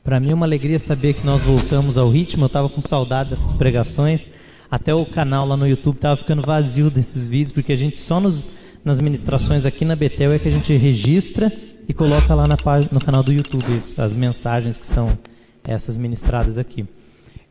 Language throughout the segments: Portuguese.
Para mim é uma alegria saber que nós voltamos ao ritmo. Eu estava com saudade dessas pregações. Até o canal lá no YouTube estava ficando vazio desses vídeos, porque a gente só nas ministrações aqui na Betel é que a gente registra e coloca lá no canal do YouTube as mensagens que são essas ministradas aqui.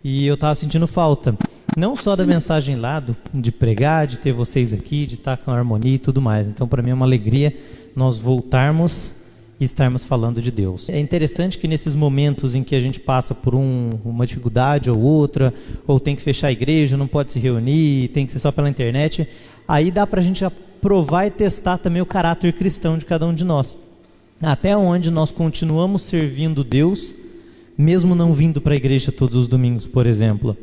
E eu estava sentindo falta, não só da mensagem lá, de pregar, de ter vocês aqui, de estar com a harmonia e tudo mais. Então, para mim é uma alegria nós voltarmos e estarmos falando de Deus. É interessante que nesses momentos em que a gente passa por uma dificuldade ou outra, ou tem que fechar a igreja, não pode se reunir, tem que ser só pela internet, aí dá para a gente provar e testar também o caráter cristão de cada um de nós. Até onde nós continuamos servindo Deus, mesmo não vindo para a igreja todos os domingos, por exemplo.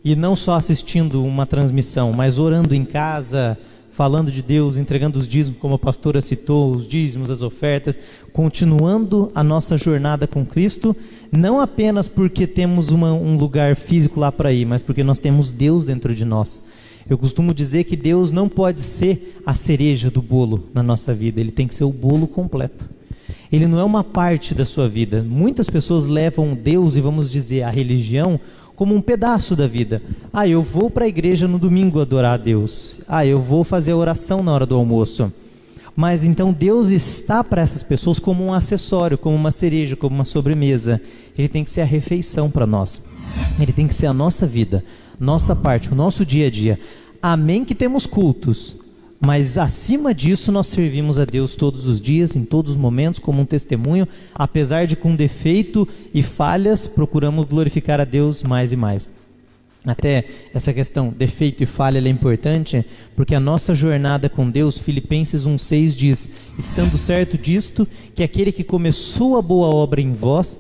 E não só assistindo uma transmissão, mas orando em casa, falando de Deus, entregando os dízimos, como a pastora citou, os dízimos, as ofertas, continuando a nossa jornada com Cristo, não apenas porque temos um lugar físico lá para ir, mas porque nós temos Deus dentro de nós. Eu costumo dizer que Deus não pode ser a cereja do bolo na nossa vida, Ele tem que ser o bolo completo. Ele não é uma parte da sua vida. Muitas pessoas levam Deus, e vamos dizer, a religião, como um pedaço da vida. Eu vou para a igreja no domingo adorar a Deus. Eu vou fazer a oração na hora do almoço. Mas então Deus está para essas pessoas como um acessório, como uma cereja, como uma sobremesa. Ele tem que ser a refeição para nós. Ele tem que ser a nossa vida, nossa parte, o nosso dia a dia. Amém que temos cultos, mas acima disso nós servimos a Deus todos os dias, em todos os momentos, como um testemunho. Apesar de com defeito e falhas, procuramos glorificar a Deus mais e mais. Até essa questão, defeito e falha, ela é importante, porque a nossa jornada com Deus, Filipenses 1,6 diz: estando certo disto, que aquele que começou a boa obra em vós,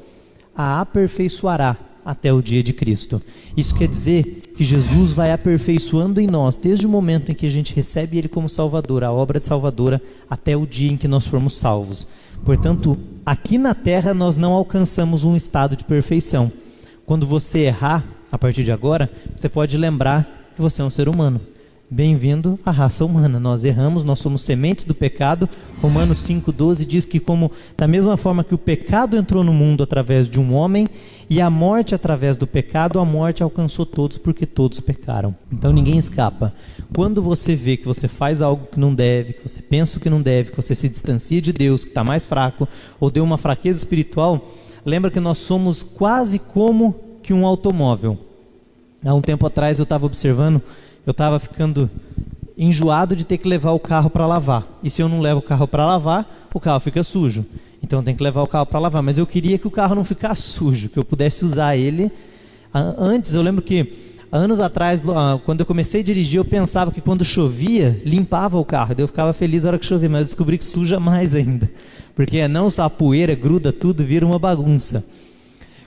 a aperfeiçoará até o dia de Cristo. Isso quer dizer que Jesus vai aperfeiçoando em nós, desde o momento em que a gente recebe Ele como Salvador, a obra de Salvadora, até o dia em que nós formos salvos. Portanto, aqui na terra nós não alcançamos um estado de perfeição. Quando você errar, a partir de agora, você pode lembrar que você é um ser humano. Bem-vindo à raça humana. Nós erramos, nós somos sementes do pecado. Romanos 5,12 diz que da mesma forma que o pecado entrou no mundo através de um homem, e a morte através do pecado, a morte alcançou todos porque todos pecaram. Então ninguém escapa. Quando você vê que você faz algo que não deve, que você pensa o que não deve, que você se distancia de Deus, que está mais fraco, ou deu uma fraqueza espiritual, lembra que nós somos quase como que um automóvel. Há um tempo atrás eu estava observando, eu estava ficando enjoado de ter que levar o carro para lavar. E se eu não levo o carro para lavar, o carro fica sujo. Então eu tenho que levar o carro para lavar. Mas eu queria que o carro não ficasse sujo, que eu pudesse usar ele. Antes, eu lembro que anos atrás, quando eu comecei a dirigir, eu pensava que quando chovia, limpava o carro. Daí eu ficava feliz na hora que chovia, mas eu descobri que suja mais ainda. Porque não só a poeira gruda tudo, vira uma bagunça.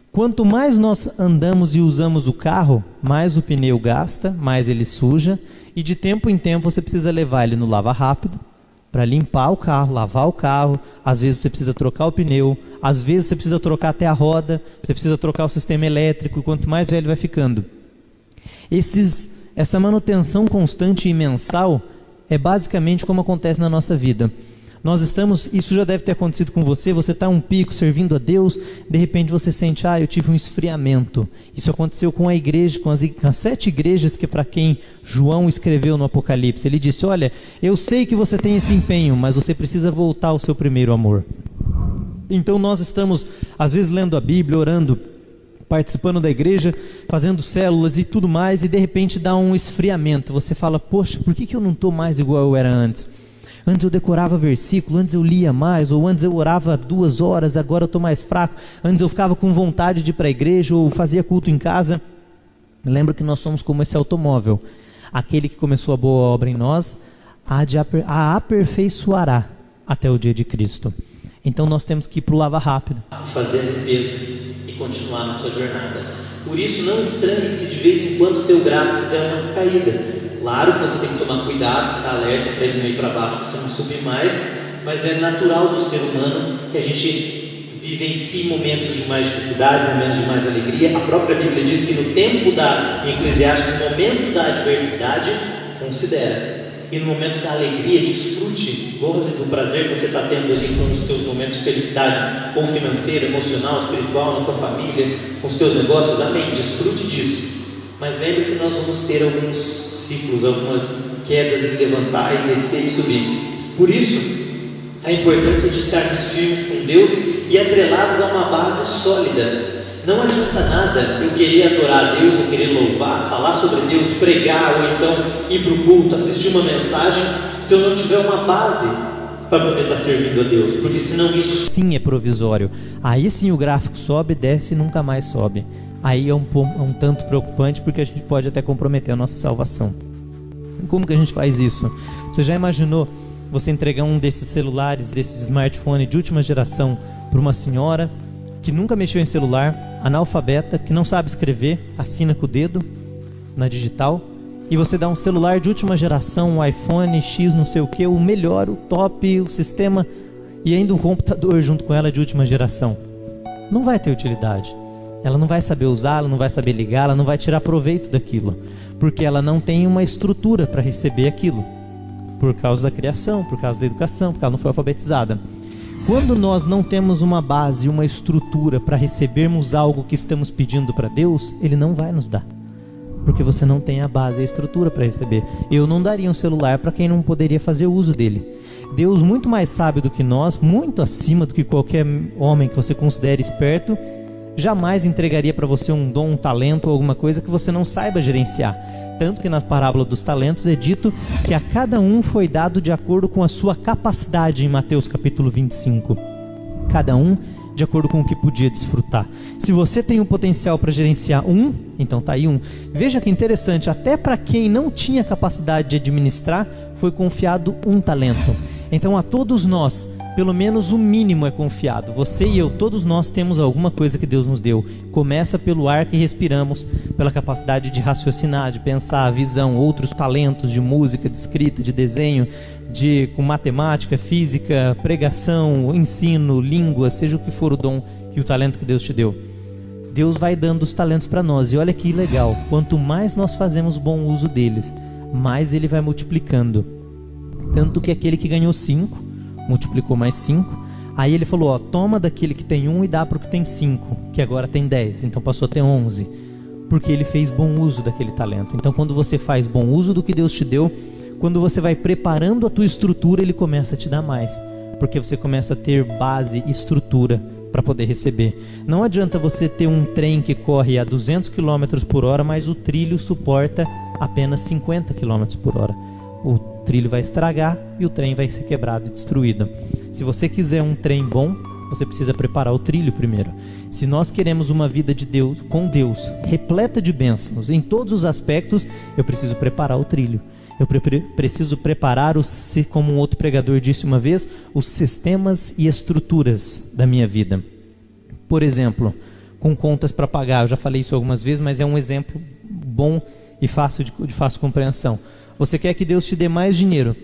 Quanto mais nós andamos e usamos o carro, mais o pneu gasta, mais ele suja, e de tempo em tempo você precisa levar ele no lava rápido para limpar o carro, lavar o carro. Às vezes você precisa trocar o pneu, às vezes você precisa trocar até a roda, você precisa trocar o sistema elétrico, e quanto mais velho vai ficando. Essa manutenção constante e mensal é basicamente como acontece na nossa vida. Isso já deve ter acontecido com você está um pico servindo a Deus, de repente você sente, eu tive um esfriamento. Isso aconteceu com a igreja, com as 7 igrejas que para quem João escreveu no Apocalipse. Ele disse, olha, eu sei que você tem esse empenho, mas você precisa voltar ao seu primeiro amor. Então nós estamos, às vezes, lendo a Bíblia, orando, participando da igreja, fazendo células e tudo mais, e de repente dá um esfriamento. Você fala, poxa, por que eu não estou mais igual eu era antes? Antes eu decorava versículo, antes eu lia mais, ou antes eu orava 2 horas, agora eu estou mais fraco. Antes eu ficava com vontade de ir para a igreja, ou fazia culto em casa. Lembra que nós somos como esse automóvel. Aquele que começou a boa obra em nós, a aperfeiçoará até o dia de Cristo. Então nós temos que ir para o lava rápido, fazer a limpeza e continuar a nossa jornada. Por isso não estranhe se de vez em quando o teu gráfico der uma caída. Claro que você tem que tomar cuidado, ficar alerta para ele não ir para baixo, para você não subir mais, mas é natural do ser humano que a gente vivencie momentos de mais dificuldade, momentos de mais alegria. A própria Bíblia diz que no tempo em Eclesiastes, no momento da adversidade, considera. e no momento da alegria, desfrute, goze do prazer que você está tendo ali com os teus momentos de felicidade, com o financeiro, emocional, espiritual, na tua família, com os teus negócios, amém, desfrute disso. Mas lembre que nós vamos ter alguns ciclos, algumas quedas em levantar e descer e subir. Por isso, a importância de estarmos firmes com Deus e atrelados a uma base sólida. Não adianta nada eu querer adorar a Deus, eu querer louvar, falar sobre Deus, pregar, ou então ir para o culto, assistir uma mensagem, se eu não tiver uma base para poder estar servindo a Deus, porque senão isso sim é provisório. Aí sim o gráfico sobe, desce e nunca mais sobe. Aí é um tanto preocupante, porque a gente pode até comprometer a nossa salvação. Como que a gente faz isso? Você já imaginou você entregar um desses celulares, desses smartphones de última geração para uma senhora que nunca mexeu em celular, analfabeta, que não sabe escrever, assina com o dedo na digital, e você dá um celular de última geração, um iPhone X não sei o que, o melhor, o top, o sistema, e ainda um computador junto com ela de última geração? Não vai ter utilidade. Ela não vai saber usar, ela não vai saber ligar, ela não vai tirar proveito daquilo, porque ela não tem uma estrutura para receber aquilo, por causa da criação, por causa da educação, porque ela não foi alfabetizada. Quando nós não temos uma base, uma estrutura para recebermos algo que estamos pedindo para Deus, Ele não vai nos dar, porque você não tem a base, a estrutura para receber. Eu não daria um celular para quem não poderia fazer uso dele. Deus, muito mais sábio do que nós, muito acima do que qualquer homem que você considere esperto, jamais entregaria para você um dom, um talento ou alguma coisa que você não saiba gerenciar. Tanto que na parábola dos talentos é dito que a cada um foi dado de acordo com a sua capacidade, em Mateus capítulo 25. Cada um de acordo com o que podia desfrutar. Se você tem um potencial para gerenciar um, então tá aí um. Veja que interessante, até para quem não tinha capacidade de administrar, foi confiado um talento. Então a todos nós, pelo menos o mínimo é confiado. Você e eu, todos nós temos alguma coisa que Deus nos deu. Começa pelo ar que respiramos, pela capacidade de raciocinar, de pensar, visão, outros talentos de música, de escrita, de desenho, com matemática, física, pregação, ensino, língua, seja o que for o dom e o talento que Deus te deu. Deus vai dando os talentos para nós, e olha que legal, quanto mais nós fazemos bom uso deles, mais Ele vai multiplicando. Tanto que aquele que ganhou 5, multiplicou mais 5, aí Ele falou, ó, toma daquele que tem 1 e dá para o que tem 5, que agora tem 10, então passou a ter 11, porque ele fez bom uso daquele talento. Então quando você faz bom uso do que Deus te deu, quando você vai preparando a tua estrutura, Ele começa a te dar mais, porque você começa a ter base, estrutura para poder receber. Não adianta você ter um trem que corre a 200 km por hora, mas o trilho suporta apenas 50 km por hora. O trilho vai estragar e o trem vai ser quebrado e destruído. Se você quiser um trem bom, você precisa preparar o trilho primeiro. Se nós queremos uma vida de Deus, com Deus, repleta de bênçãos em todos os aspectos, eu preciso preparar o trilho. Eu preciso preparar, como um outro pregador disse uma vez, os sistemas e estruturas da minha vida. Por exemplo, com contas para pagar. Eu já falei isso algumas vezes, mas é um exemplo bom e de fácil compreensão. Você quer que Deus te dê mais dinheiro,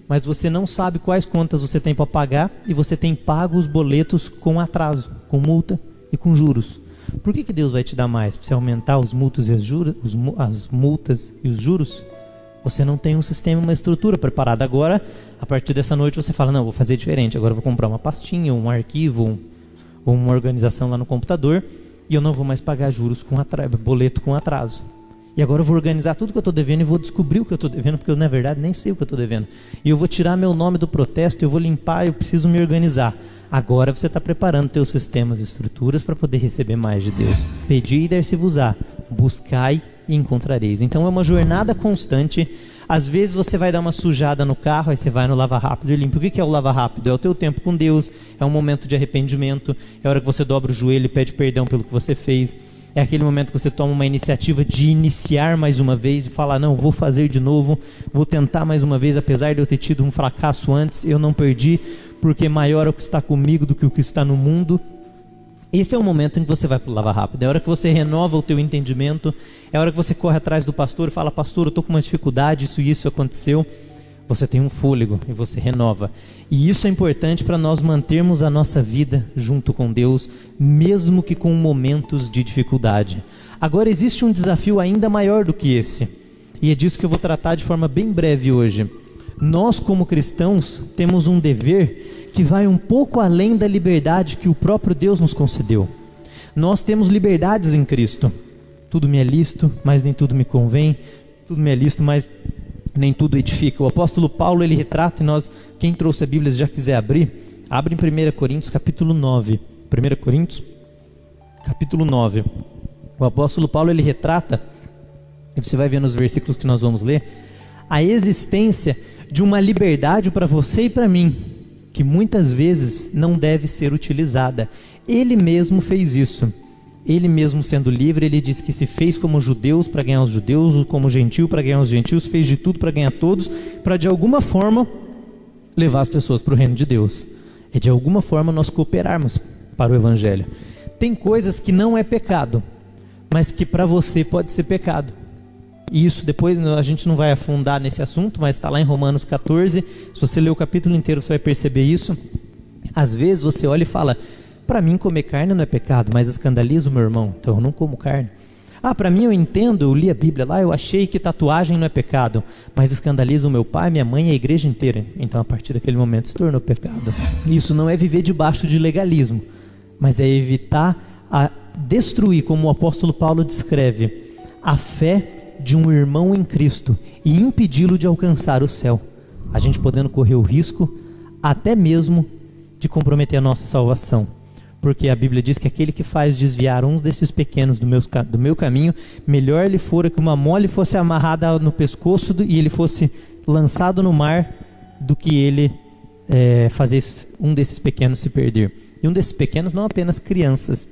mas você não sabe quais contas você tem para pagar e você tem pago os boletos com atraso, com multa e com juros. Por que Deus vai te dar mais? Para você aumentar os multas e as multas e os juros? Você não tem um sistema, uma estrutura preparada. Agora, a partir dessa noite, você fala, não, vou fazer diferente. Agora eu vou comprar uma pastinha, um arquivo, ou uma organização lá no computador, e eu não vou mais pagar juros com boleto com atraso. E agora eu vou organizar tudo que eu estou devendo e vou descobrir o que eu estou devendo, porque eu, na verdade, nem sei o que eu estou devendo. E eu vou tirar meu nome do protesto, eu vou limpar, eu preciso me organizar. Agora você está preparando teus sistemas e estruturas para poder receber mais de Deus. Pedi e dar-se-vos-á, buscai e encontrareis. Então é uma jornada constante. Às vezes você vai dar uma sujada no carro, aí você vai no lava rápido e limpa. O que é o lava rápido? É o teu tempo com Deus, é um momento de arrependimento, é a hora que você dobra o joelho e pede perdão pelo que você fez. É aquele momento que você toma uma iniciativa de iniciar mais uma vez e falar, não, vou fazer de novo, vou tentar mais uma vez, apesar de eu ter tido um fracasso antes, eu não perdi, porque maior é o que está comigo do que o que está no mundo. Esse é o momento em que você vai para o lava rápido, é a hora que você renova o teu entendimento, é a hora que você corre atrás do pastor e fala, pastor, eu estou com uma dificuldade, isso aconteceu. Você tem um fôlego e você renova. E isso é importante para nós mantermos a nossa vida junto com Deus, mesmo que com momentos de dificuldade. Agora existe um desafio ainda maior do que esse, e é disso que eu vou tratar de forma bem breve hoje. Nós, como cristãos, temos um dever que vai um pouco além da liberdade que o próprio Deus nos concedeu. Nós temos liberdades em Cristo. Tudo me é lícito, mas nem tudo me convém. Tudo me é lícito, mas nem tudo edifica. O apóstolo Paulo, ele retrata, e nós, quem trouxe a Bíblia, se já quiser abrir, abre em 1 Coríntios capítulo 9. 1 Coríntios capítulo 9. O apóstolo Paulo, ele retrata, e você vai ver nos versículos que nós vamos ler, a existência de uma liberdade para você e para mim, que muitas vezes não deve ser utilizada. Ele mesmo fez isso. Ele mesmo sendo livre, ele disse que se fez como judeus para ganhar os judeus, como gentil para ganhar os gentios, fez de tudo para ganhar todos, para de alguma forma levar as pessoas para o reino de Deus. É de alguma forma nós cooperarmos para o evangelho. Tem coisas que não é pecado, mas que para você pode ser pecado. E isso depois a gente não vai afundar nesse assunto, mas está lá em Romanos 14. Se você ler o capítulo inteiro, você vai perceber isso. Às vezes você olha e fala: para mim comer carne não é pecado, mas escandaliza o meu irmão, então eu não como carne. Ah, para mim eu entendo, eu li a Bíblia lá, eu achei que tatuagem não é pecado, mas escandaliza o meu pai, minha mãe e a igreja inteira. Então a partir daquele momento se tornou pecado. Isso não é viver debaixo de legalismo, mas é evitar destruir, como o apóstolo Paulo descreve, a fé de um irmão em Cristo e impedi-lo de alcançar o céu. A gente podendo correr o risco até mesmo de comprometer a nossa salvação. Porque a Bíblia diz que aquele que faz desviar uns desses pequenos do meu caminho, melhor lhe fora que uma mole fosse amarrada no pescoço e ele fosse lançado no mar, do que ele fazer um desses pequenos se perder. E um desses pequenos não apenas crianças,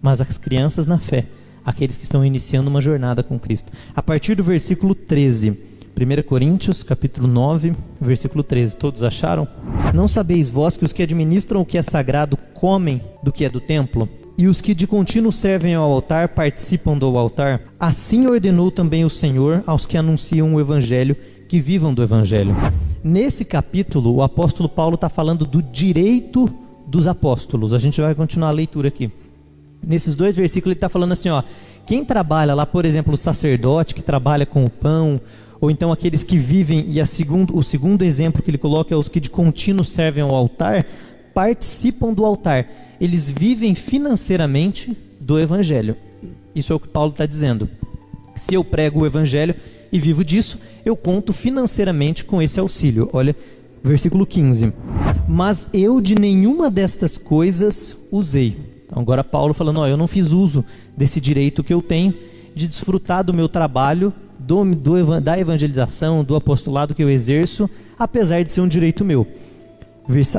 mas as crianças na fé, aqueles que estão iniciando uma jornada com Cristo. A partir do versículo 13, 1 Coríntios, capítulo 9, versículo 13. Todos acharam? Não sabeis vós que os que administram o que é sagrado comem do que é do templo? E os que de contínuo servem ao altar participam do altar? Assim ordenou também o Senhor aos que anunciam o evangelho, que vivam do evangelho. Nesse capítulo, o apóstolo Paulo está falando do direito dos apóstolos. A gente vai continuar a leitura aqui. Nesses dois versículos ele está falando assim, ó, quem trabalha lá, por exemplo, o sacerdote que trabalha com o pão, ou então aqueles que vivem, e o segundo exemplo que ele coloca é os que de contínuo servem ao altar, participam do altar. Eles vivem financeiramente do evangelho. Isso é o que Paulo está dizendo. Se eu prego o evangelho e vivo disso, eu conto financeiramente com esse auxílio. Olha, versículo 15. Mas eu de nenhuma destas coisas usei. Então agora Paulo falando, ó, eu não fiz uso desse direito que eu tenho de desfrutar do meu trabalho, da evangelização, do apostolado que eu exerço, apesar de ser um direito meu.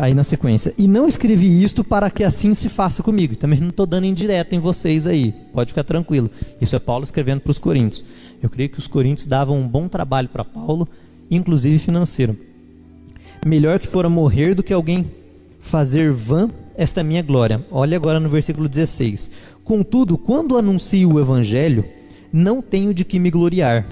Aí na sequência, e não escrevi isto para que assim se faça comigo. Também não estou dando indireto em vocês aí, pode ficar tranquilo. Isso é Paulo escrevendo para os coríntios. Eu creio que os coríntios davam um bom trabalho para Paulo, inclusive financeiro. Melhor que fora morrer do que alguém fazer vã esta minha glória. Olha agora no versículo 16. Contudo, quando anuncio o evangelho, não tenho de que me gloriar,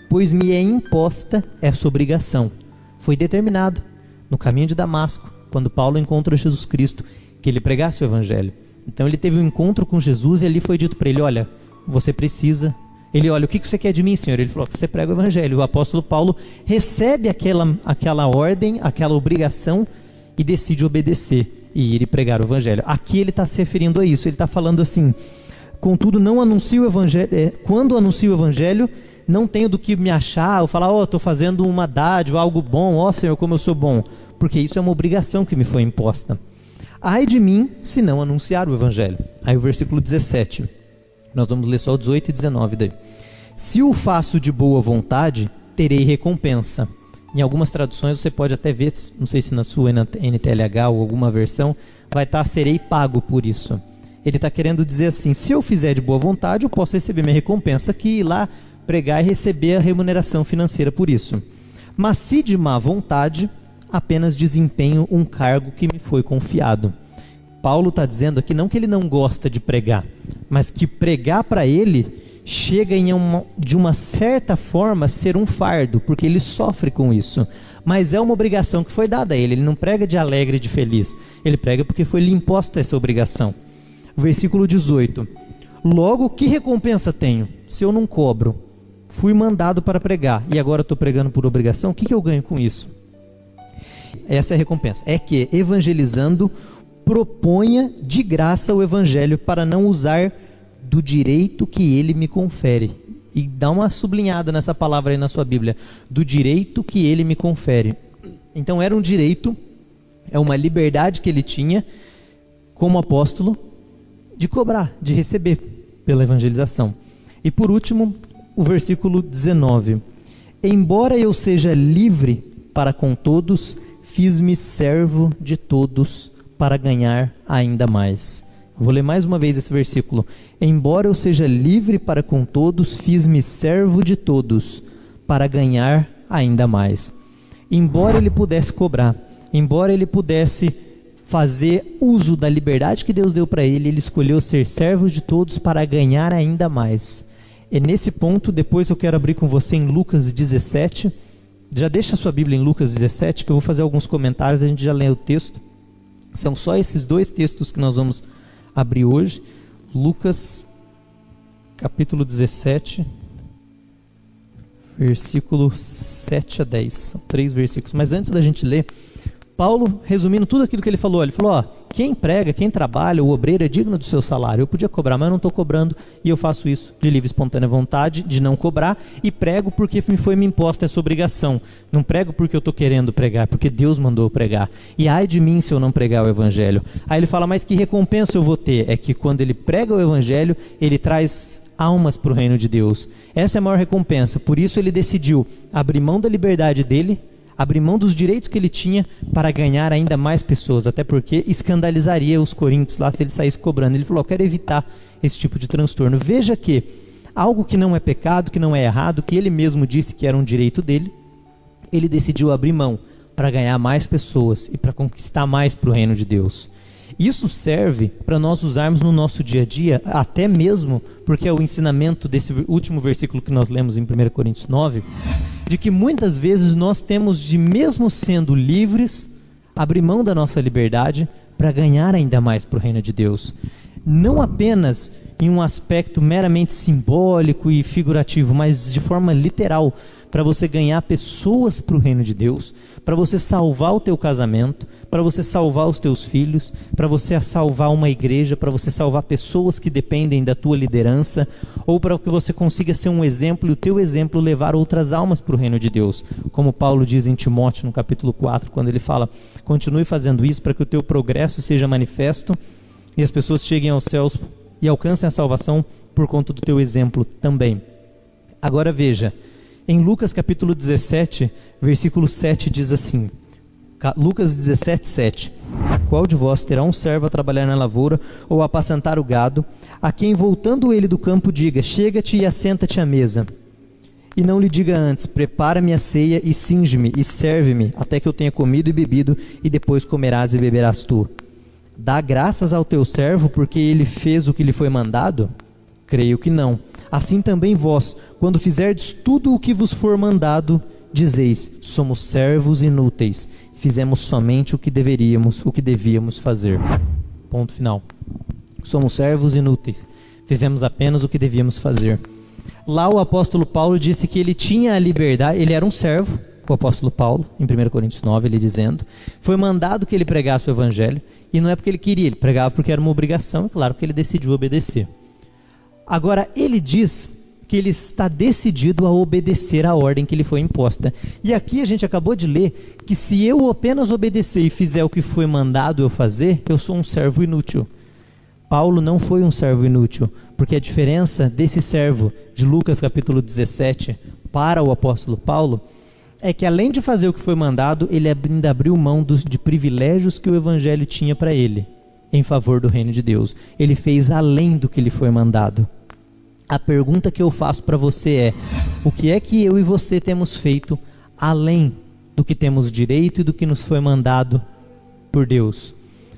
pois me é imposta essa obrigação. Foi determinado no caminho de Damasco, quando Paulo encontra Jesus Cristo, que ele pregasse o evangelho. Então ele teve um encontro com Jesus e ali foi dito para ele, olha, você precisa... Ele, olha, o que você quer de mim, Senhor? Ele falou, você prega o evangelho. O apóstolo Paulo recebe aquela ordem, aquela obrigação e decide obedecer e ir pregar o evangelho. Aqui ele está se referindo a isso, ele está falando assim, contudo não anuncio o evangelho, quando anuncio o evangelho, não tenho do que me achar, ou falar, ó, estou fazendo uma dádiva, algo bom, ó Senhor, como eu sou bom, porque isso é uma obrigação que me foi imposta. Ai de mim, se não anunciar o evangelho. Aí o versículo 17, nós vamos ler só o 18 e 19 daí. Se o faço de boa vontade, terei recompensa. Em algumas traduções você pode até ver, não sei se na sua NTLH ou alguma versão, vai estar serei pago por isso. Ele está querendo dizer assim, se eu fizer de boa vontade, eu posso receber minha recompensa aqui, ir lá pregar e receber a remuneração financeira por isso. Mas se de má vontade, apenas desempenho um cargo que me foi confiado. Paulo está dizendo aqui não que ele não gosta de pregar, mas que pregar para ele chega de uma certa forma ser um fardo, porque ele sofre com isso. Mas é uma obrigação que foi dada a ele. Ele não prega de alegre e de feliz. Ele prega porque foi-lhe imposta essa obrigação. Versículo 18. Logo, que recompensa tenho se eu não cobro? Fui mandado para pregar e agora estou pregando por obrigação. O que eu ganho com isso? essa é a recompensa, é que, evangelizando, proponha de graça o evangelho para não usar do direito que ele me confere. E dá uma sublinhada nessa palavra aí na sua Bíblia, do direito que ele me confere. Então era um direito, é uma liberdade que ele tinha, como apóstolo, de cobrar, de receber pela evangelização. E por último, o versículo 19. Embora eu seja livre para com todos, fiz-me servo de todos para ganhar ainda mais. Vou ler mais uma vez esse versículo. Embora eu seja livre para com todos, fiz-me servo de todos para ganhar ainda mais. Embora ele pudesse cobrar, embora ele pudesse fazer uso da liberdade que Deus deu para ele, ele escolheu ser servo de todos para ganhar ainda mais. É nesse ponto, depois eu quero abrir com você em Lucas 17. Já deixa a sua Bíblia em Lucas 17, que eu vou fazer alguns comentários, a gente já lê o texto. São só esses dois textos que nós vamos abrir hoje. Lucas, capítulo 17, versículo 7 a 10. São 3 versículos. Mas antes da gente ler, Paulo, resumindo tudo aquilo que ele falou, quem prega, quem trabalha, o obreiro é digno do seu salário. Eu podia cobrar, mas eu não estou cobrando, e eu faço isso de livre e espontânea vontade, de não cobrar, e prego porque me imposta essa obrigação. Não prego porque eu estou querendo pregar, porque Deus mandou eu pregar. E ai de mim se eu não pregar o evangelho. Aí ele fala, mas que recompensa eu vou ter? É que quando ele prega o evangelho, ele traz almas para o reino de Deus. Essa é a maior recompensa. Por isso ele decidiu abrir mão da liberdade dele, abrir mão dos direitos que ele tinha para ganhar ainda mais pessoas, até porque escandalizaria os coríntios lá se ele saísse cobrando. Ele falou, eu quero evitar esse tipo de transtorno. Veja que algo que não é pecado, que não é errado, que ele mesmo disse que era um direito dele, ele decidiu abrir mão para ganhar mais pessoas e para conquistar mais para o reino de Deus. Isso serve para nós usarmos no nosso dia a dia, até mesmo porque é o ensinamento desse último versículo que nós lemos em 1 Coríntios 9, de que muitas vezes nós temos de, mesmo sendo livres, abrir mão da nossa liberdade para ganhar ainda mais para o reino de Deus. Não apenas em um aspecto meramente simbólico e figurativo, mas de forma literal, para você ganhar pessoas para o reino de Deus, para você salvar o teu casamento, para você salvar os teus filhos, para você salvar uma igreja, para você salvar pessoas que dependem da tua liderança, ou para que você consiga ser um exemplo e o teu exemplo levar outras almas para o reino de Deus. Como Paulo diz em Timóteo, no capítulo 4, quando ele fala, continue fazendo isso para que o teu progresso seja manifesto e as pessoas cheguem aos céus e alcancem a salvação por conta do teu exemplo também. Agora veja, em Lucas capítulo 17, versículo 7 diz assim, Lucas 17, 7. Qual de vós terá um servo a trabalhar na lavoura ou a apacentar o gado, a quem voltando ele do campo diga, chega-te e assenta-te à mesa? E não lhe diga antes, prepara-me a ceia e cinge-me e serve-me, até que eu tenha comido e bebido, e depois comerás e beberás tu. Dá graças ao teu servo, porque ele fez o que lhe foi mandado? Creio que não. Assim também vós, quando fizerdes tudo o que vos for mandado, dizeis, somos servos inúteis, fizemos somente o que devíamos fazer. Ponto final. Somos servos inúteis, fizemos apenas o que devíamos fazer. Lá o apóstolo Paulo disse que ele tinha a liberdade, ele era um servo, o apóstolo Paulo, em 1 Coríntios 9, ele dizendo, foi mandado que ele pregasse o evangelho, e não é porque ele queria, ele pregava porque era uma obrigação, é claro que ele decidiu obedecer. Agora, ele diz que ele está decidido a obedecer à ordem que lhe foi imposta. E aqui a gente acabou de ler que se eu apenas obedecer e fizer o que foi mandado eu fazer, eu sou um servo inútil. Paulo não foi um servo inútil, porque a diferença desse servo de Lucas capítulo 17 para o apóstolo Paulo é que além de fazer o que foi mandado, ele ainda abriu mão de privilégios que o evangelho tinha para ele, em favor do reino de Deus. Ele fez além do que lhe foi mandado. A pergunta que eu faço para você é, o que é que eu e você temos feito além do que temos direito e do que nos foi mandado por Deus?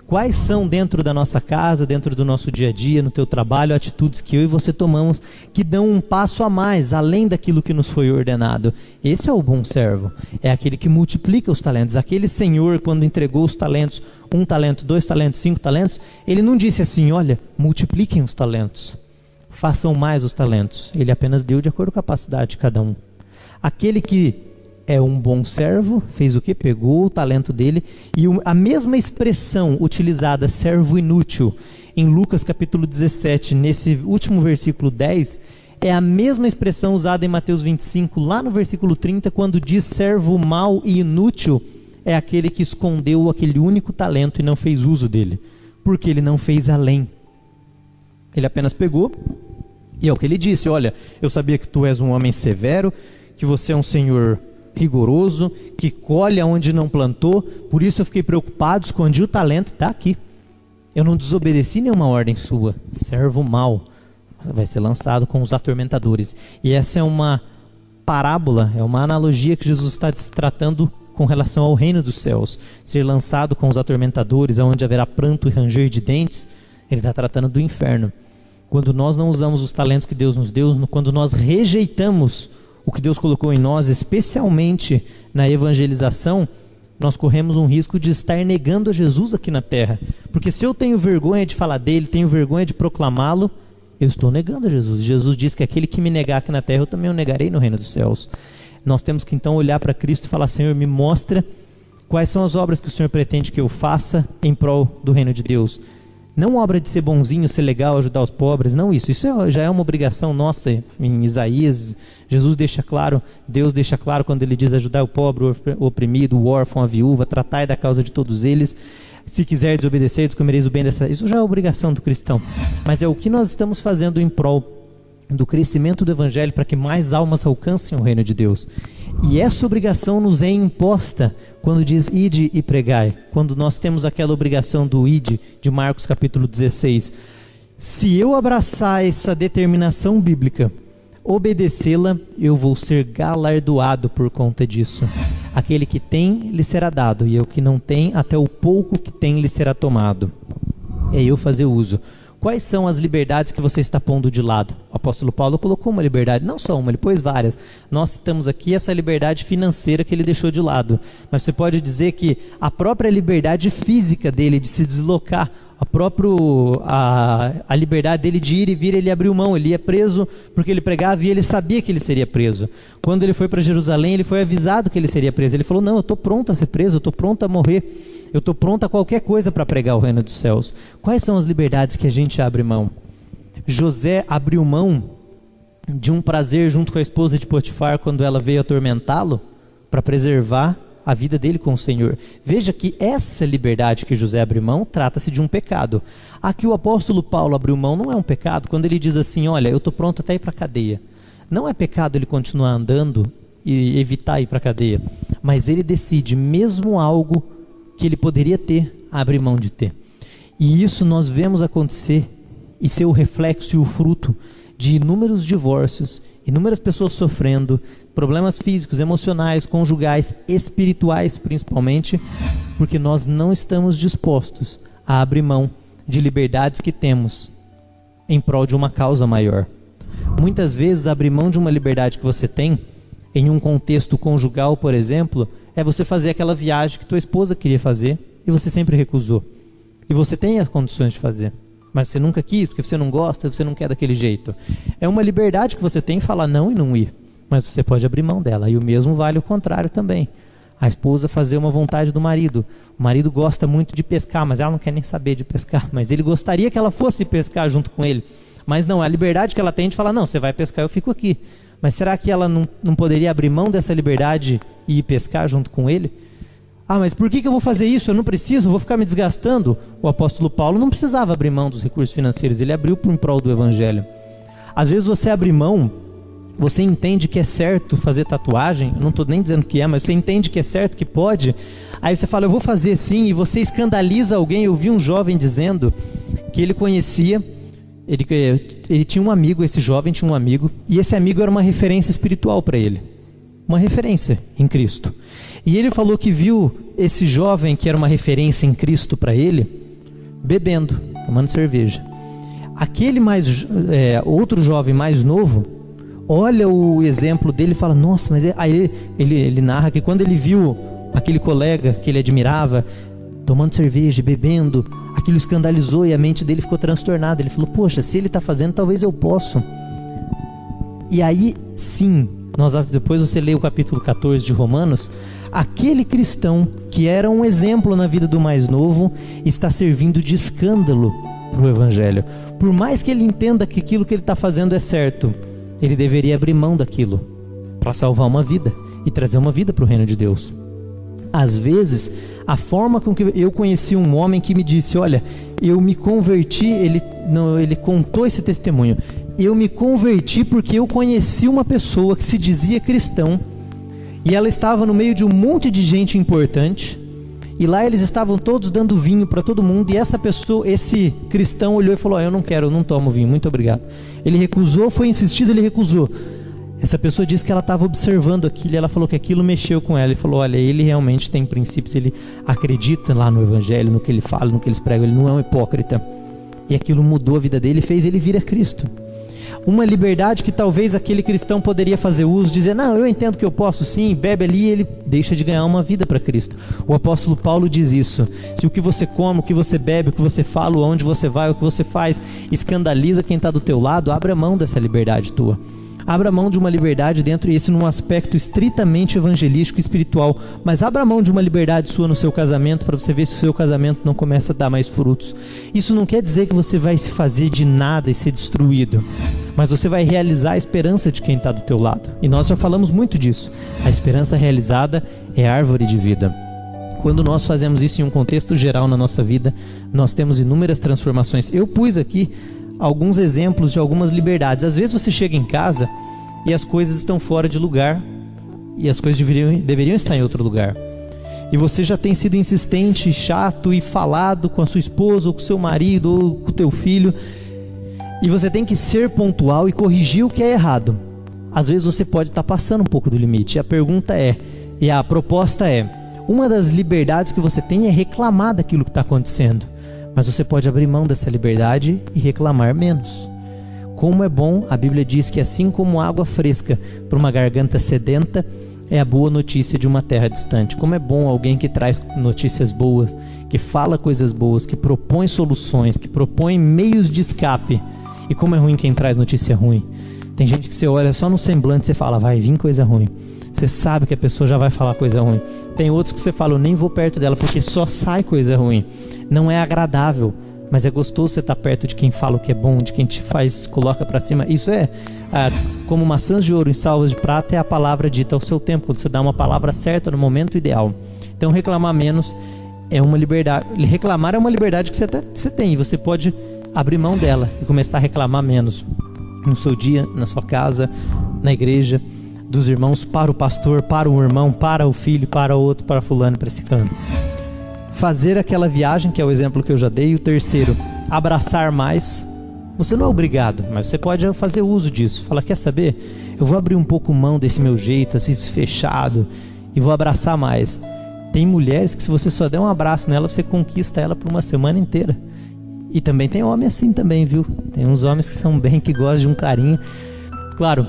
Quais são dentro da nossa casa, dentro do nosso dia a dia, no teu trabalho, atitudes que eu e você tomamos que dão um passo a mais, além daquilo que nos foi ordenado? Esse é o bom servo, é aquele que multiplica os talentos. Aquele senhor, quando entregou os talentos, 1 talento, 2 talentos, 5 talentos, ele não disse assim, olha, multipliquem os talentos, façam mais os talentos. Ele apenas deu de acordo com a capacidade de cada um. Aquele que é um bom servo, fez o quê? Pegou o talento dele, e a mesma expressão utilizada, servo inútil, em Lucas capítulo 17, nesse último versículo 10, é a mesma expressão usada em Mateus 25, lá no versículo 30, quando diz servo mau e inútil, é aquele que escondeu aquele único talento e não fez uso dele, porque ele não fez além. Ele apenas pegou, e é o que ele disse: olha, eu sabia que tu és um homem severo, que você é um senhor rigoroso, que colhe onde não plantou, por isso eu fiquei preocupado, escondi o talento, está aqui. Eu não desobedeci nenhuma ordem sua, servo mau, vai ser lançado com os atormentadores. E essa é uma parábola, é uma analogia que Jesus está tratando com relação ao reino dos céus, ser lançado com os atormentadores, onde haverá pranto e ranger de dentes. Ele está tratando do inferno. Quando nós não usamos os talentos que Deus nos deu, quando nós rejeitamos o que Deus colocou em nós, especialmente na evangelização, nós corremos um risco de estar negando a Jesus aqui na terra. Porque se eu tenho vergonha de falar dele, tenho vergonha de proclamá-lo, eu estou negando a Jesus. Jesus diz que aquele que me negar aqui na terra, eu também o negarei no reino dos céus. Nós temos que então olhar para Cristo e falar: Senhor, me mostra quais são as obras que o Senhor pretende que eu faça em prol do reino de Deus. Não obra de ser bonzinho, ser legal, ajudar os pobres, não isso. Isso já é uma obrigação nossa. Em Isaías, Jesus deixa claro, Deus deixa claro quando ele diz: ajudar o pobre, o oprimido, o órfão, a viúva, tratai da causa de todos eles. Se quiserdes obedecer, comereis o bem dessa... Isso já é obrigação do cristão. Mas é o que nós estamos fazendo em prol do crescimento do evangelho, para que mais almas alcancem o reino de Deus. E essa obrigação nos é imposta quando diz ide e pregai, quando nós temos aquela obrigação do ide de Marcos capítulo 16. Se eu abraçar essa determinação bíblica, obedecê-la, eu vou ser galardoado por conta disso. Aquele que tem, lhe será dado, e o que não tem, até o pouco que tem, lhe será tomado. É eu fazer uso. Quais são as liberdades que você está pondo de lado? O apóstolo Paulo colocou uma liberdade, não só uma, ele pôs várias. Nós citamos aqui essa liberdade financeira que ele deixou de lado. Mas você pode dizer que a própria liberdade física dele de se deslocar, a liberdade dele de ir e vir, ele abriu mão. Ele ia preso porque ele pregava e ele sabia que ele seria preso. Quando ele foi para Jerusalém, ele foi avisado que ele seria preso. Ele falou: não, eu estou pronto a ser preso, eu estou pronto a morrer. Eu estou pronto a qualquer coisa para pregar o reino dos céus. Quais são as liberdades que a gente abre mão? José abriu mão de um prazer junto com a esposa de Potifar quando ela veio atormentá-lo, para preservar a vida dele com o Senhor. Veja que essa liberdade que José abriu mão trata-se de um pecado. A que o apóstolo Paulo abriu mão não é um pecado. Quando ele diz assim: olha, eu estou pronto até ir para a cadeia. Não é pecado ele continuar andando e evitar ir para a cadeia. Mas ele decide, mesmo algo que ele poderia ter, abrir mão de ter. E isso nós vemos acontecer e ser o reflexo e o fruto de inúmeros divórcios, inúmeras pessoas sofrendo problemas físicos, emocionais, conjugais, espirituais principalmente, porque nós não estamos dispostos a abrir mão de liberdades que temos em prol de uma causa maior. Muitas vezes abrir mão de uma liberdade que você tem em um contexto conjugal, por exemplo, é você fazer aquela viagem que tua esposa queria fazer e você sempre recusou. E você tem as condições de fazer, mas você nunca quis, porque você não gosta, você não quer daquele jeito. É uma liberdade que você tem em falar não e não ir, mas você pode abrir mão dela. E o mesmo vale o contrário também. A esposa fazer uma vontade do marido. O marido gosta muito de pescar, mas ela não quer nem saber de pescar. Mas ele gostaria que ela fosse pescar junto com ele. Mas não, a liberdade que ela tem de falar: não, você vai pescar, eu fico aqui. Mas será que ela não poderia abrir mão dessa liberdade e ir pescar junto com ele? Ah, mas por que eu vou fazer isso? Eu não preciso, vou ficar me desgastando. O apóstolo Paulo não precisava abrir mão dos recursos financeiros, ele abriu em prol do evangelho. Às vezes você abre mão, você entende que é certo fazer tatuagem, eu não estou nem dizendo que é, mas você entende que é certo, que pode. Aí você fala: eu vou fazer sim, e você escandaliza alguém. Eu vi um jovem dizendo que ele conhecia... Ele tinha um amigo, esse jovem tinha um amigo, e esse amigo era uma referência espiritual para ele, uma referência em Cristo. E ele falou que viu esse jovem, que era uma referência em Cristo para ele, bebendo, tomando cerveja. Aquele outro jovem mais novo, olha o exemplo dele e fala: nossa, mas aí ele narra que quando ele viu aquele colega que ele admirava tomando cerveja, bebendo, aquilo escandalizou e a mente dele ficou transtornada. Ele falou: poxa, se ele está fazendo, talvez eu possa. E aí sim, Depois você lê o capítulo 14 de Romanos, aquele cristão que era um exemplo na vida do mais novo está servindo de escândalo para o evangelho. Por mais que ele entenda que aquilo que ele está fazendo é certo, ele deveria abrir mão daquilo para salvar uma vida e trazer uma vida para o reino de Deus. Às vezes, a forma com que eu conheci um homem que me disse, olha, eu me converti, ele contou esse testemunho, eu me converti porque eu conheci uma pessoa que se dizia cristão e ela estava no meio de um monte de gente importante e lá eles estavam todos dando vinho para todo mundo e essa pessoa, esse cristão olhou e falou, eu não quero, eu não tomo vinho, muito obrigado. Ele recusou, foi insistido, ele recusou. Essa pessoa disse que ela estava observando aquilo e ela falou que aquilo mexeu com ela. Ele falou, olha, ele realmente tem princípios, ele acredita lá no evangelho, no que ele fala, no que eles pregam, ele não é um hipócrita. E aquilo mudou a vida dele e fez ele vir a Cristo. Uma liberdade que talvez aquele cristão poderia fazer uso, dizer, não, eu entendo que eu posso sim, bebe ali, ele deixa de ganhar uma vida para Cristo. O apóstolo Paulo diz isso, se o que você come, o que você bebe, o que você fala, onde você vai, o que você faz, escandaliza quem está do teu lado, abra mão dessa liberdade tua. Abra mão de uma liberdade dentro, e isso num aspecto estritamente evangelístico e espiritual, mas abra mão de uma liberdade sua no seu casamento para você ver se o seu casamento não começa a dar mais frutos. Isso não quer dizer que você vai se fazer de nada e ser destruído, mas você vai realizar a esperança de quem está do teu lado. E nós já falamos muito disso. A esperança realizada é árvore de vida. Quando nós fazemos isso em um contexto geral na nossa vida, nós temos inúmeras transformações. Eu pus aqui alguns exemplos de algumas liberdades. Às vezes você chega em casa e as coisas estão fora de lugar e as coisas deveriam estar em outro lugar. E você já tem sido insistente, chato e falado com a sua esposa ou com o seu marido ou com o teu filho. E você tem que ser pontual e corrigir o que é errado. Às vezes você pode estar passando um pouco do limite. A pergunta é, e a proposta é, uma das liberdades que você tem é reclamar daquilo que está acontecendo. Mas você pode abrir mão dessa liberdade e reclamar menos. Como é bom, a Bíblia diz que assim como água fresca para uma garganta sedenta, é a boa notícia de uma terra distante. Como é bom alguém que traz notícias boas, que fala coisas boas, que propõe soluções, que propõe meios de escape. E como é ruim quem traz notícia ruim. Tem gente que você olha só no semblante e você fala, vai vir coisa ruim. Você sabe que a pessoa já vai falar coisa ruim. Tem outros que você fala, eu nem vou perto dela porque só sai coisa ruim. Não é agradável, mas é gostoso você estar perto de quem fala o que é bom, de quem te faz, coloca para cima. Isso é como maçãs de ouro em salvas de prata, é a palavra dita ao seu tempo, quando você dá uma palavra certa no momento ideal. Então reclamar menos é uma liberdade. Reclamar é uma liberdade que você tem, e você pode abrir mão dela e começar a reclamar menos no seu dia, na sua casa, na igreja, dos irmãos, para o pastor, para o irmão, para o filho, para o outro, para fulano, para ciclano. Fazer aquela viagem, que é o exemplo que eu já dei. O terceiro, abraçar mais. Você não é obrigado, mas você pode fazer uso disso. Fala, quer saber? Eu vou abrir um pouco mão desse meu jeito, assim, fechado, e vou abraçar mais. Tem mulheres que se você só der um abraço nela, você conquista ela por uma semana inteira. E também tem homem assim também, viu? Tem uns homens que são bem, que gostam de um carinho. Claro,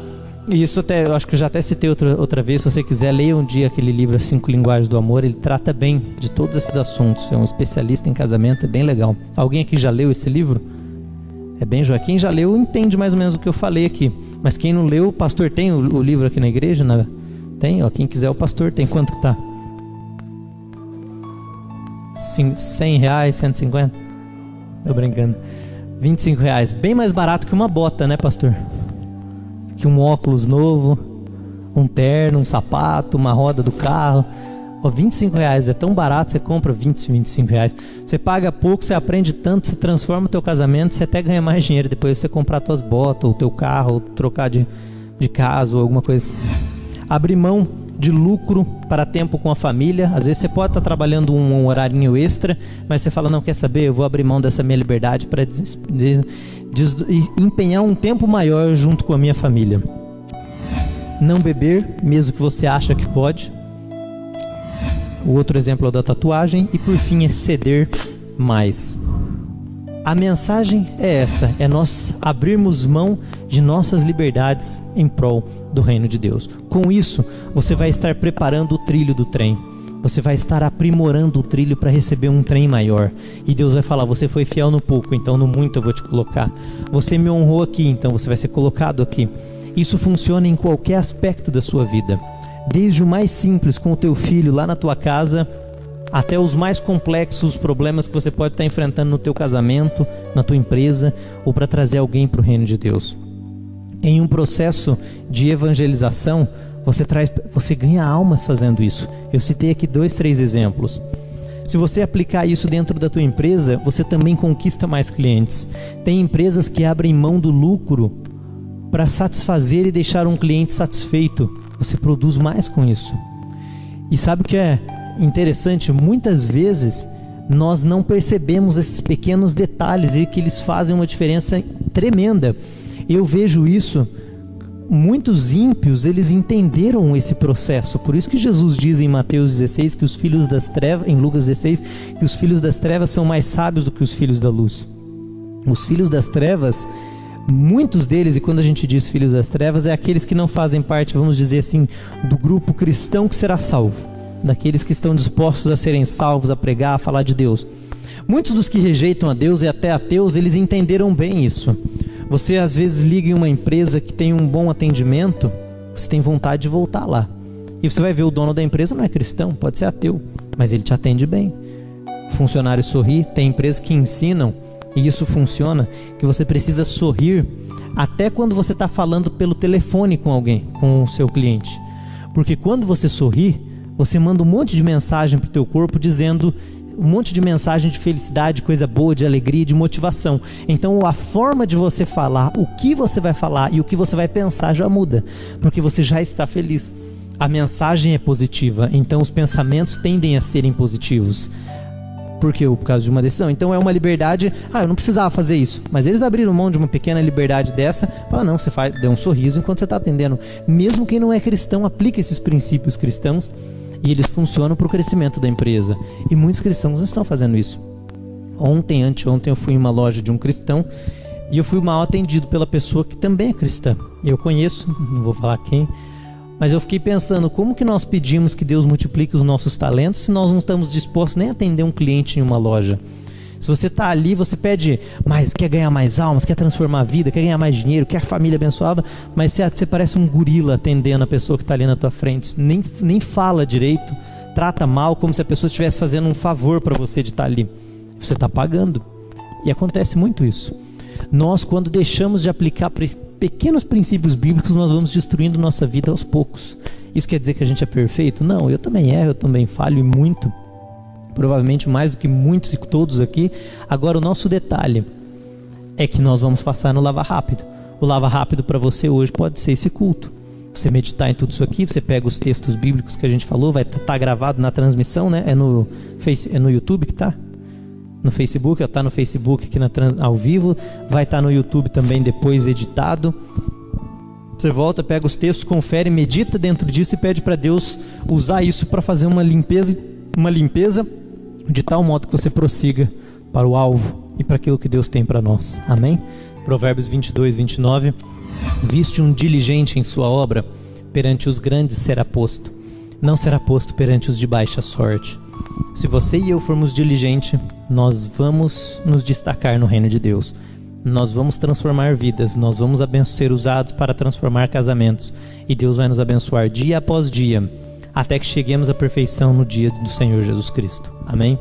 isso até, eu acho que eu já até citei outra vez. Se você quiser, leia um dia aquele livro, As 5 Linguagens do Amor. Ele trata bem de todos esses assuntos. É um especialista em casamento, é bem legal. Alguém aqui já leu esse livro? É bem, Joaquim já leu, entende mais ou menos o que eu falei aqui. Mas quem não leu, o pastor tem o livro aqui na igreja? Tem, ó, quem quiser o pastor tem. Quanto que tá? R$100, 150? Tô brincando. R$25, bem mais barato que uma bota, né, pastor? Que um óculos novo, um terno, um sapato, uma roda do carro. Ó, R$25 é tão barato, você compra R$25. Você paga pouco, você aprende tanto, você transforma o teu casamento, você até ganha mais dinheiro depois você comprar tuas botas, ou o teu carro, ou trocar de casa, ou alguma coisa assim. Abrir mão de lucro para tempo com a família. Às vezes você pode estar trabalhando um horarinho extra, mas você fala, não, quer saber, eu vou abrir mão dessa minha liberdade para empenhar um tempo maior junto com a minha família. Não beber, mesmo que você acha que pode. O outro exemplo é o da tatuagem. E por fim é ceder mais. A mensagem é essa, é nós abrirmos mão de nossas liberdades em prol do reino de Deus. Com isso, você vai estar preparando o trilho do trem. Você vai estar aprimorando o trilho para receber um trem maior. E Deus vai falar, você foi fiel no pouco, então no muito eu vou te colocar. Você me honrou aqui, então você vai ser colocado aqui. Isso funciona em qualquer aspecto da sua vida, desde o mais simples com o teu filho lá na tua casa, até os mais complexos problemas que você pode estar enfrentando no teu casamento, na tua empresa, ou para trazer alguém para o reino de Deus. Em um processo de evangelização, você ganha almas fazendo isso. Eu citei aqui 2, 3 exemplos. Se você aplicar isso dentro da tua empresa, você também conquista mais clientes. Tem empresas que abrem mão do lucro para satisfazer e deixar um cliente satisfeito. Você produz mais com isso. E sabe o que é interessante? Muitas vezes nós não percebemos esses pequenos detalhes e que eles fazem uma diferença tremenda. Eu vejo isso. Muitos ímpios, eles entenderam esse processo. Por isso que Jesus diz em Mateus 16 que os filhos das trevas, em Lucas 16, que os filhos das trevas são mais sábios do que os filhos da luz. Os filhos das trevas, muitos deles, e quando a gente diz filhos das trevas, é aqueles que não fazem parte, vamos dizer assim, do grupo cristão que será salvo, daqueles que estão dispostos a serem salvos, a pregar, a falar de Deus. Muitos dos que rejeitam a Deus e até ateus, eles entenderam bem isso. Você às vezes liga em uma empresa que tem um bom atendimento, você tem vontade de voltar lá. E você vai ver o dono da empresa não é cristão, pode ser ateu, mas ele te atende bem. O funcionário sorri, tem empresas que ensinam, e isso funciona, que você precisa sorrir até quando você está falando pelo telefone com alguém, com o seu cliente. Porque quando você sorri, você manda um monte de mensagem para o teu corpo dizendo um monte de mensagem de felicidade, coisa boa, de alegria, de motivação. Então a forma de você falar, o que você vai falar e o que você vai pensar já muda, porque você já está feliz. A mensagem é positiva, então os pensamentos tendem a serem positivos. Por quê? Por causa de uma decisão. Então é uma liberdade. Eu não precisava fazer isso, mas eles abriram mão de uma pequena liberdade dessa. Fala, não, você dê um sorriso enquanto você está atendendo. Mesmo quem não é cristão aplica esses princípios cristãos e eles funcionam para o crescimento da empresa. E muitos cristãos não estão fazendo isso. Anteontem eu fui em uma loja de um cristão e eu fui mal atendido pela pessoa que também é cristã. Eu conheço, não vou falar quem, mas eu fiquei pensando, como que nós pedimos que Deus multiplique os nossos talentos se nós não estamos dispostos nem a atender um cliente em uma loja? Se você está ali, você pede mais, quer ganhar mais almas, quer transformar a vida, quer ganhar mais dinheiro, quer a família abençoada, mas você parece um gorila atendendo a pessoa que está ali na tua frente. Nem fala direito, trata mal, como se a pessoa estivesse fazendo um favor para você de estar ali. Você está pagando. E acontece muito isso. Nós, quando deixamos de aplicar pequenos princípios bíblicos, nós vamos destruindo nossa vida aos poucos. Isso quer dizer que a gente é perfeito? Não, eu também erro, eu também falho e muito. Provavelmente mais do que muitos e todos aqui. Agora o nosso detalhe é que nós vamos passar no Lava Rápido. O Lava Rápido para você hoje pode ser esse culto. Você meditar em tudo isso aqui, você pega os textos bíblicos que a gente falou, vai estar gravado na transmissão, né? É no YouTube que está? No Facebook, está no Facebook aqui ao vivo, vai estar no YouTube também depois editado. Você volta, pega os textos, confere, medita dentro disso e pede para Deus usar isso para fazer uma limpeza de tal modo que você prossiga para o alvo e para aquilo que Deus tem para nós. Amém? Provérbios 22, 29. Viste um diligente em sua obra, perante os grandes será posto, não será posto perante os de baixa sorte. Se você e eu formos diligentes, nós vamos nos destacar no reino de Deus. Nós vamos transformar vidas, nós vamos ser usados para transformar casamentos. E Deus vai nos abençoar dia após dia, até que cheguemos à perfeição no dia do Senhor Jesus Cristo. Amém?